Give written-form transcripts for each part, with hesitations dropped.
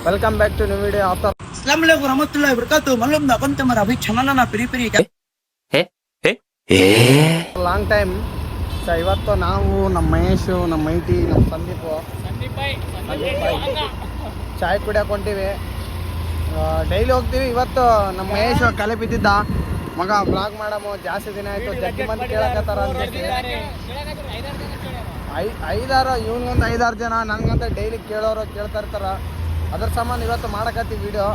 Welcome back to new video after Assalamualaikum warahmatullahi wabarakatuh. Malam na konti marabi channel na piri long time. So ಇವತ್ತು ನಾವು ನಮ್ಮ ಮಹೇಶು, ನಮ್ಮ mighty, ನಮ್ಮ ಸಂದೀಪ್ ಚಾಯ್ ಕುಡಿಯೋಕೆ ಹೊಂಟೀವಿ. Daily ಹೋಗ್ತೀವಿ. ಇವತ್ತು ನಮ್ಮ ಮಹೇಶು ಕಲೆ ಬಿದ್ದಿದ್ದ, ಮಗ ಬ್ಲಾಗ್ ಮಾಡಮು ಜಾಸ್ತಿ ದಿನ ಆಯಿತು, ಜಗ್ಗಿ ಮಂದಿ ಕೇಳಕತ್ತಾರ ಅಂತ ಇವನಿಗೊಂದು 5-6 ಜನ, ನನಗಂತ ಡೈಲಿ ಕೇಳೋರು ಕೇಳ್ತಾ ಇರ್ತಾರ. ಅದ್ರ ಸಂಬಂಧ ಇವತ್ತು ಮಾಡಕತ್ತೀವಿ ವಿಡಿಯೋ.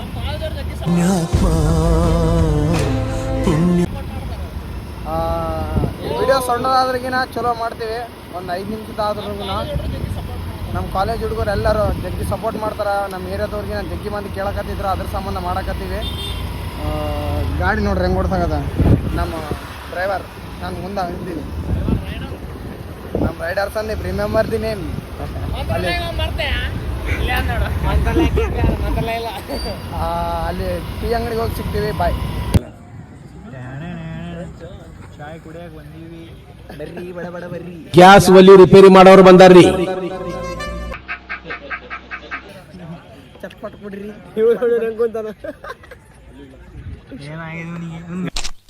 ವಿಡಿಯೋ ಸಣ್ಣದಾದ್ರಿಗಿನ ಚಲೋ ಮಾಡ್ತೀವಿ. ಒಂದು 5 ನಿಮಿಷದಾದ್ರೂ ನಮ್ಮ ಕಾಲೇಜ್ ಹುಡುಗರು ಎಲ್ಲರೂ ಜಗ್ಗಿ ಸಪೋರ್ಟ್ ಮಾಡ್ತಾರೆ. ನಮ್ಮ ಏರಿಯಾದವ್ರಿಗೆ ಜಗ್ಗಿ ಮಂದಿ ಕೇಳಕತ್ತಿದ್ರು, ಅದ್ರ ಸಂಬಂಧ ಮಾಡಕತ್ತೀವಿ. ಗಾಡಿ ನೋಡ್ರಿ ಹೆಂಗೆ ಓಡ್ಸಾಗದ ನಮ್ಮ ಡ್ರೈವರ್. ನಾನು ಮುಂದೆ ಇದ್ದೀನಿ, ನಮ್ಮ rider Sandeep. Remember the name. ಅಲ್ಲಿ ಟೀ ಅಂಗಡಿಗೆ ಹೋಗಿ ಸಿಗ್ತೀವಿ. ಬಾಯ್. ಚಾಯ್ ಕುಡಿಯಕ್ಕೆ ಬಂದೀವಿ. ಬರ್ರಿ ಬಡ ಬಡ ಬರ್ರಿ. ಗ್ಯಾಸ್ ಒಲಿ ರಿಪೇರಿ ಮಾಡೋರು ಬಂದಾರ್ರಿ. ಚಟ್ಪಟ್ ಕುಡ್ರಿ.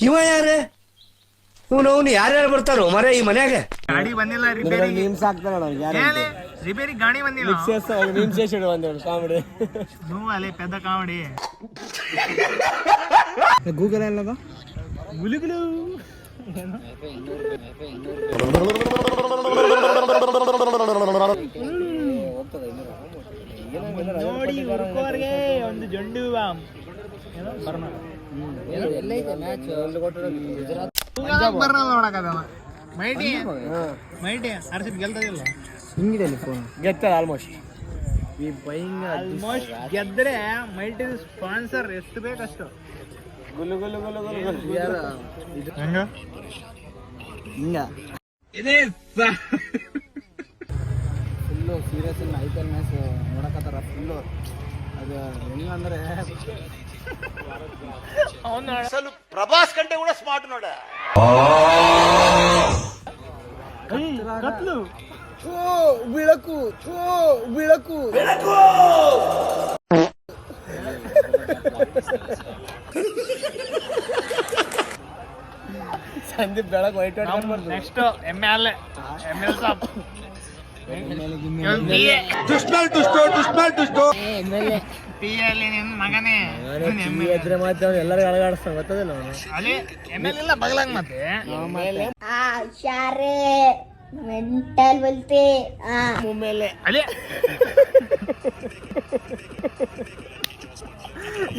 ಇವ ಯಾರೇ? ಇವನು ಯಾರ್ಯಾರು ಬರ್ತಾರೋ ಮರೆ ಈ ಮನ್ಯಾಗ? ಗಾಡಿ ಬಂದಿಲ್ಲ, ಮೀಮ್ಸ್ ಹಾಕ್ತಾರ ರಿಪೇರಿ ಗಾಡಿ ಬಂದಿಲ್ಲ. ಕಾಮಿಡಿ ಅಲ್ಲೇ ಪೆದ್ದ ಕಾಮಿಡಿ. ಗೂಗಲ್ ಎಲ್ಲದ ಗುಲಿಗುಲು ನೋಡಿ ಹುಡುಕೋರ್ಗೆ ಒಂದು ಜೊಂಡು ಮೈಟಿ ಮೈಟಿ ಆರ್ಸಿಬಿ ಗೆಲ್ತದಿಲ್ಲ. ಹಿಂಗಿದೆ ಫೋನ್ ಗೆತ್ತದ ಆಲ್ಮೋಸ್ಟ್. ಈ ಬೈಂಗ್ ಆಲ್ಮೋಸ್ಟ್ ಗೆದ್ರೆ ಮೈಟಿ ಸ್ಪಾನ್ಸರ್ ಎಷ್ಟು ಬೇಕಷ್ಟು. ಗುಲ್ಲು ಗುಲ್ಲು ಗುಲ್ಲು ಗುಲ್ಲು ಹೆಂಗ ಹಿಂಗ ಫುಲ್ಲು ಸೀರಿಯಸ್. IPL ಮ್ಯಾಚ್ ನೋಡಕತ್ತಾರ ಫುಲ್ಲು. ಅದು ಹೆಂಗಂದ್ರೆ ಪ್ರಭಾಸ್ ಕಂటే ಕೂಡ ಸ್ಮಾರ್ಟ್ ನೋಡ. ಕತ್ಲು ಬೆಳಕು ಬೆಳಕು ಸಂದೀಪ್ ಬೆಳಕು ವೈಟ್ ನೆಕ್ಸ್ಟ್ ML ಸಾಬ್ ಮಗನೇ ಎಲ್ಲರೂ ಅಳಗಾಡಿಸ್ತಾನೆ ಗೊತ್ತದಿಲ್ಲ. ಅಲ್ಲಿ ML ಇಲ್ಲ ಬಗ್ಲಾಗ ಮತ್ತೆ ಮೆಂಟಲ್ ಬಲ್ತೆ ಮುಮ್ಮೇಲೆ ಅಲ್ಲಿ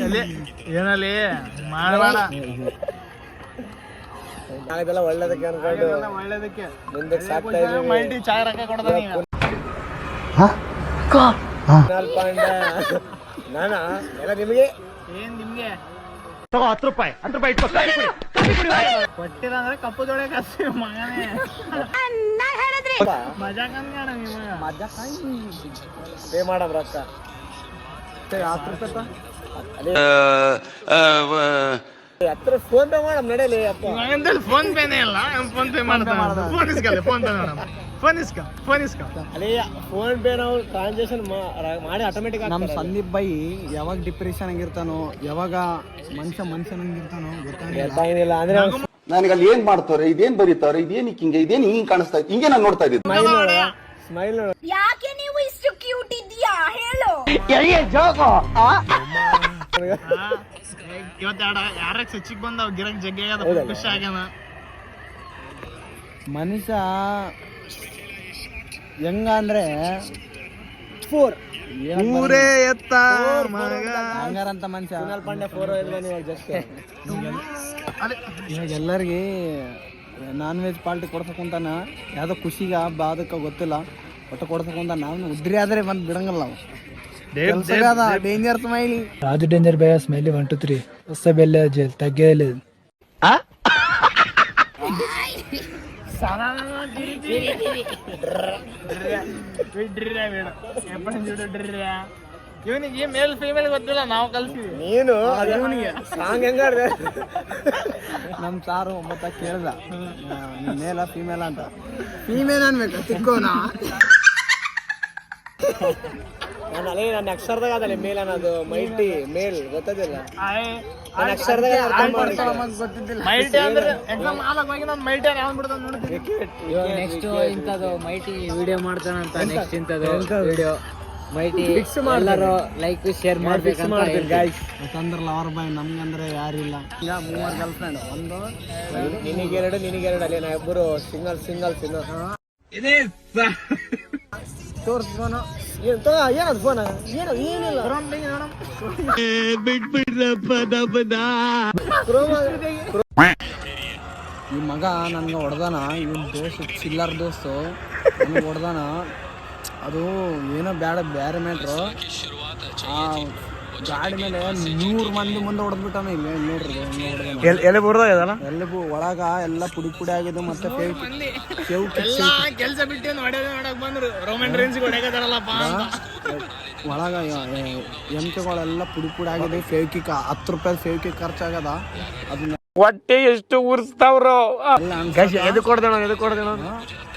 ಅಲ್ಲಿ ಏನಲ್ಲಿ ಮಾಡಬೇಡ. ಇದೆಲ್ಲ ಒಳ್ಳೇದಕ್ಕೆ ಅನ್ಕೊಂಡು ಒಳ್ಳೇದಕ್ಕೆ ಮುಂದಕ್ಕೆ ಸಾಕ್ತಾ ಮಲ್ಟಿ ಚಾಯ್ ರೊಕ್ಕ ಕೊಡ್ತಾನೆ. ನಾನ ಎಲ್ಲ ನಿಮಗೆ ಏನ್ ನಿಮ್ಗೆ ₹10 ಕೊಟ್ಟಿಲ್ಲ ಅಂದ್ರೆ ಕಪ್ಪು ಜೋಡೆ ಕಸಿ ಮಗನೇ. ಮಜಾ ಕನ್ಗಾಣ ನಿಮಗ ಮಜಾ ಪೇ ಮಾಡಮ್ ರೊಕ್ಕ ₹10 ಹತ್ರ ಫೋನ್ ಪೇ ಮಾಡಮ್ ನಡೆಯಲಿ. ಅಪ್ಪ ಫೋನ್ ಪೇನೇ ಇಲ್ಲ, ಫೋನ್ ಪೇ ಮಾಡ್ತಾನೆ. ಫೋನ್ ಇಸ್ಕಲ್ಲ, ಫೋನ್ ಪೇ ಮಾಡಮ್. ಫೋನ್ ಇಸ್ಕ ಅಲ್ಲಿ ಫೋನ್ ಪೇ ನಾವು ಟ್ರಾನ್ಸಾಕ್ಷನ್ ಮಾಡಿ ಆಟೋಮೆಟಿಕ್. ನಮ್ಮ ಸಂದೀಪ್ ಬೈ ಯಾವಾಗ ಡಿಪ್ರೆಷನ್ ಆಗಿರ್ತಾನೋ, ಯಾವಾಗ ಮನುಷ್ಯನಂಗಿರ್ತಾನೋ ಗೊತ್ತಾಗಿಲ್ಲ. ಅಂದ್ರೆ ನನಗೆ ಅಲ್ಲಿ ಏನ್ ಮಾಡ್ತಾರೆ, ಇದೇನ್ ಬರೀತಾರೆ, ಇದೇನ್ ಹಿಂಗೆ ಕಾಣಿಸ್ತಾ ಇತ್ತು, ಹಿಂಗೆ ನಾನು ನೋಡ್ತಾ ಇದ್ದಿದ್ದು. ಸ್ಮೈಲ್ ಯಾಕೆ ನೀವು ಇಷ್ಟು ಕ್ಯೂಟ್ ಇದೆಯಾ ಹೇಳು. ಇವತ್ತು ಯಾರ ಸಚ್ಚಿಗೆ ಬಂದವ್ ಗಿರಕ್ ಜಗ್ಗಿ ಆಗ್ಯದ, ಖುಷಿ ಆಗ್ಯಾನ. ಮನುಷ್ಯ ಹೆಂಗ ಅಂದ್ರೆ ಊರೇ ಎತ್ತ ಹಂಗಾರಂತ ಮನುಷ್ಯ. ಸುನಲ್ ಪಾಂಡೆ 4 ಜಸ್ಟ್ ಇವಾಗ ಎಲ್ಲರಿಗೆ ನಾನ್ ವೆಜ್ ಪಾರ್ಟಿ ಕೊಡ್ಸಕೊಂತಾನ. ಯಾವ್ದೋ ಖುಷಿಗ ಬಾದಕ್ಕ ಗೊತ್ತಿಲ್ಲ, ಒಟ್ಟು ಕೊಡ್ಸಕೊಂತ. ನಾವು ಉದ್ರಿ ಆದ್ರೆ ಬಂದು ಬಿಡಂಗಲ್ಲ ನಾವು. ಡೇಂಜರ್ ಸ್ಮೈಲಿ ರಾಜು ಡೇಂಜರ್ ಬೇಗ ಸ್ಮೈಲಿ 1 2 3 ಹೊಸ ಬೆಲ್ಲ ಜೇಲ್ ತಗ್ಗೇಲಿ ಇವನಿಗೆ ಮೇಲ್ ಫೀಮೇಲ್ ಗೊತ್ತಿಲ್ಲ, ನಾವು ಕಲ್ತೀವಿ. ನೀನು ಸಾಂಗ್ ಹೆಂಗಾಡ್ರೆ ನಮ್ ಸಾರು ಒಬ್ಬತ್ತ ಕೇಳ್ದ ಮೇಲ ಫೀಮೇಲ್ ಅಂತ. ಫೀಮೇಲ್ ಅನ್ಬೇಕು ತಿಕ್ಕೋನಾ ನನ್ನ ಅಕ್ಷರದಾಗ ಅದಲ್ಲ ಮೇಲ್ ಅನ್ನೋದು ಮೈಟಿ ಮೇಲ್ ಗೊತ್ತದಿಲ್ಲ ನನ್ನ ಅಕ್ಷರದಾಗ ಗೊತ್ತಿದ್ದಿಲ್ಲ. ಮೈಟಿ ಅಂದ್ರೆ ಎಕ್ಸಾಮ್ ಆಗಿ ನಾನು ಮೈಟಿ ಯಾವ್ದು ಬಿಡ್ತಾನೆ ನೋಡ್ತೀನಿ. ನೆಕ್ಸ್ಟ್ ಇಂಥದ್ದು ಮೈಟಿ ವಿಡಿಯೋ ಮಾಡ್ತಾನಂತ ನೆಕ್ಸ್ಟ್ ಇಂಥದ್ದು ವಿಡಿಯೋ ಮೈಟಿ ಎಲ್ಲರೂ ಲೈಕ್ ಶೇರ್ ಮಾಡ್ಬೇಕಂತ ಯಾಕಂದ್ರಲ್ಲ ಅವ್ರ ಬಾಯ್ ನಮ್ಗಂದ್ರೆ ಯಾರಿಲ್ಲ. ಈಗ 3 ಗರ್ಲ್ ಫ್ರೆಂಡ್, ಒಂದು ನಿನಗೆರಡು ಅಲ್ಲಿ ನಾ ಇಬ್ಬರು ಸಿಂಗಲ್ ತೋರಿಸ್ಬೋನು. ಏನದು ಫೋನ್ ಏನಿಲ್ಲ ಈ ಮಗ ನನ್ಗೆ ಹೊಡೆದಾನ, ಇವನ್ ದೋಸ್ತು ಚಿಲ್ಲರ್ ದೋಸ್ತು ನನಗೆ ಹೊಡೆದಾನ. ಅದು ಏನೋ ಬೇರೆ ಮ್ಯಾಟ್ರು. ಆ ಗಾಡಿ ಮೇಲೆ 100 ಮಂದಿ ಮುಂದೆ ಹೊಡೆದ್ಬಿಟ್ಟಾನ. ಇಲ್ಲಿ ನೋಡ್ರಿ ಎಲ್ಲಿ ಬುಡ್ದಾಗದಲ್ಲ ಎಲ್ಲಿ ಒಳಗ ಎಲ್ಲ ಪುಡಿ ಆಗಿದೆ. ಮತ್ತೆ ಎಲ್ಲಾ ಕೆಲ್ಸ ಬಿಟ್ಟು ನೋಡಕ್ ಬಂದ್ರು ರೋಮನ್ ರೇಂಜ್ ಹೊಡೆಯಕತ್ತಾರಲ್ಲಪ್ಪ ಅಂತ. ಒಳಗ ಎಮ್ಕೆಗಳೆಲ್ಲ ಪುಡಿ ಆಗಿದೆ. ಫೇವ್ಕಿಕ್ 10 ರೂಪಾಯಿ ಫೇವ್ಕಿಕ್ ಖರ್ಚಾಗದ. ಅದನ್ನ ಹೊಟ್ಟೆ ಎಷ್ಟು ಉರ್ಸ್ತಾವ್ರು ಎದು ಕೊಡ್ದೇಣ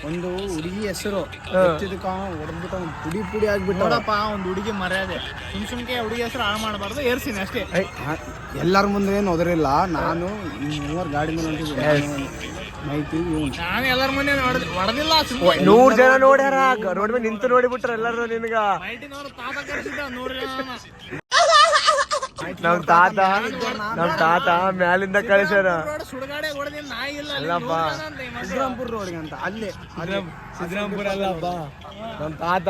ಒಂದು ಹುಡುಗಿ ಹೆಸರು ಹೊಡೆದ್ಬಿಟ್ಟ ಪುಡಿ ಆಗ್ಬಿಟ್ಟ. ನೋಡಪ್ಪ ಒಂದು ಹುಡುಗಿ ಮರ್ಯಾದೆ ಸುಮ್ಕೆ ಹುಡುಗಿ ಹೆಸರು ಹಾಳು ಮಾಡಬಾರ್ದು, ಏರ್ಸಿನಿ ಅಷ್ಟೇ. ಎಲ್ಲರ ಮುಂದೆ ಏನು ಒದರಿಲ್ಲ. ನಾನು 3 ಗಾಡಿ ಮೇಲೆ ಹೊಂಟಿದ್ದೆ. ಮೈತಿ ನಾನು ಎಲ್ಲರ ಮುಂದೆ ಹೊಡೆದಿಲ್ಲ. 100 ಜನ ನೋಡ್ಯಾರ ರೋಡ್ ಮೇಲೆ ನಿಂತು ನೋಡಿಬಿಟ್ರ ಎಲ್ಲಾರು ನಿನ್ಗ. ಮೈಟಿನವ್ರು ತಾತ ಕಳಿಸಿದ್ದ 100 ಜನ. ನಮ್ ತಾತ ಮ್ಯಾಲಿಂದ ಕಳಿಸ್ಯಾರ. ಸುಡುಗಾಡೆ ಹೊಡೆದಿಲ್ಲ, ನಾಯಿ ಇಲ್ಲ ಅಲ್ಲಿ. ಅಲ್ಲಪ್ಪ ಸಿದ್ದರಾಮಪುರ ರೋಡ್ಗೆ ಅಂತ ಅಲ್ಲೇ ಸಿದ್ದರಾಮಪುರ ಅಲ್ಲಪ್ಪ, ನಮ್ ತಾತ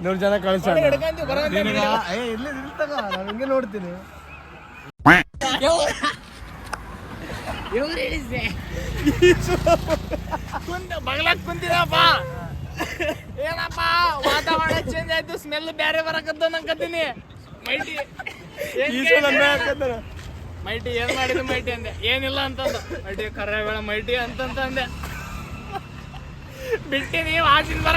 100 ಜನ ಕಳಿಸ್ಯಾರ. ಇಲ್ಲೇ ನಿಲ್ತಾಗ ನಾನು ಹಿಂಗೆ ನೋಡ್ತೀನಿ. ಬಗ್ಲಾಕ್ ಕುಂತಿದಪ್ಪ. ಏನಪ್ಪ ವಾತಾವರಣ ಚೇಂಜ್ ಆಯ್ತು, ಸ್ಮೆಲ್ ಬೇರೆ ಬರಕತ್ತ ನಂಗತ್ತೀನಿ. ಮೈಟಿ ಮೈಟಿ ಏನ್ ಮಾಡಿದ್ರು ಮೈಟಿ ಅಂದೆ, ಏನಿಲ್ಲ ಅಂತಂದ. ಮೈಟಿ ಕರ್ರ ಬೇಡ ಮೈಟಿ ಅಂತಂದೆ. ಬಿಟ್ಟಿನಿ ವಾಸಿನ ಬರ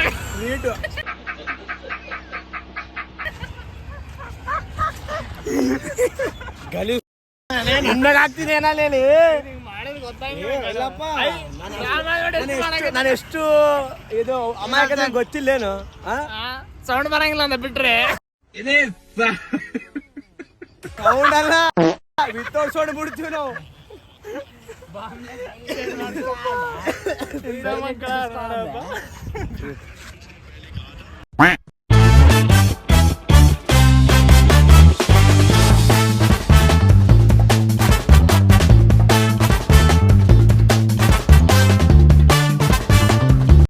ಆಗ್ತಿದೆ ಮಾಡಿದ್ ಗೊತ್ತಾಗಿಲ್ಲ. ನಾನು ಎಷ್ಟು ಇದು ಅಮಾಯಕ ನಂಗೆ ಗೊತ್ತಿಲ್ಲೇನು. ಸೌಂಡ್ ಬರಂಗಿಲ್ಲ ಅಂತ ಬಿಟ್ರೆ ಸೌಂಡ್ ಅಲ್ಲ, ವಿತೌಟ್ ಸೌಂಡ್ ಬಿಡ್ತೀವಿ ನಾವು. ಮಕ್ಕಳ